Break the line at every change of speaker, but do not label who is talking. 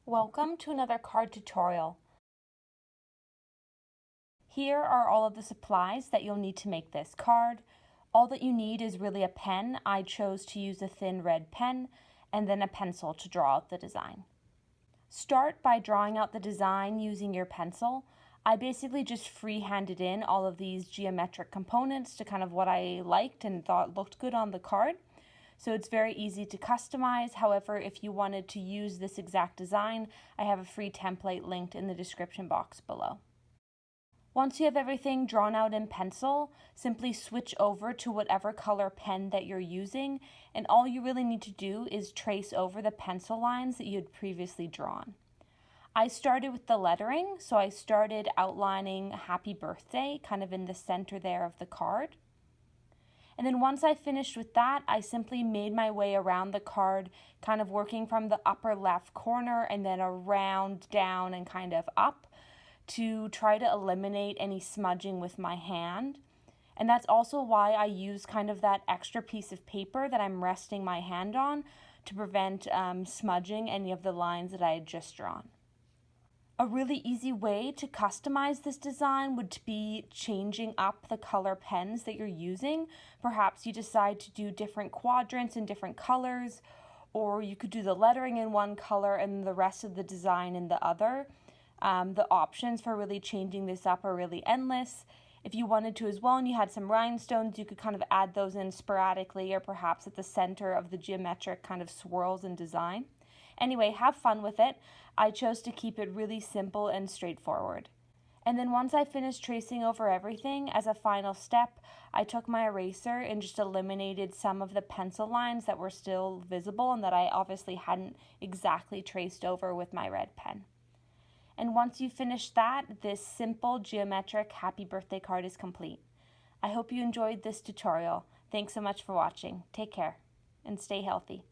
Welcome to another card tutorial. Here are all of the supplies that you'll need to make this card. All that you need is really a pen. I chose to use a thin red pen and then a pencil to draw out the design. Start by drawing out the design using your pencil. I basically just freehanded in all of these geometric components to kind of what I liked and thought looked good on the card. So it's very easy to customize. However, if you wanted to use this exact design, I have a free template linked in the description box below. Once you have everything drawn out in pencil, simply switch over to whatever color pen that you're using, and all you really need to do is trace over the pencil lines that you had previously drawn. I started with the lettering, so I started outlining happy birthday kind of in the center there of the card. And then once I finished with that, I simply made my way around the card, kind of working from the upper left corner and then around, down, and kind of up to try to eliminate any smudging with my hand. And that's also why I use kind of that extra piece of paper that I'm resting my hand on to prevent smudging any of the lines that I had just drawn. A really easy way to customize this design would be changing up the color pens that you're using. Perhaps you decide to do different quadrants in different colors, or you could do the lettering in one color and the rest of the design in the other. The options for really changing this up are really endless. If you wanted to as well and you had some rhinestones, you could kind of add those in sporadically or perhaps at the center of the geometric kind of swirls and design. Anyway, have fun with it. I chose to keep it really simple and straightforward. And then once I finished tracing over everything, as a final step, I took my eraser and just eliminated some of the pencil lines that were still visible and that I obviously hadn't exactly traced over with my red pen. And once you finish that, this simple geometric happy birthday card is complete. I hope you enjoyed this tutorial. Thanks so much for watching. Take care and stay healthy.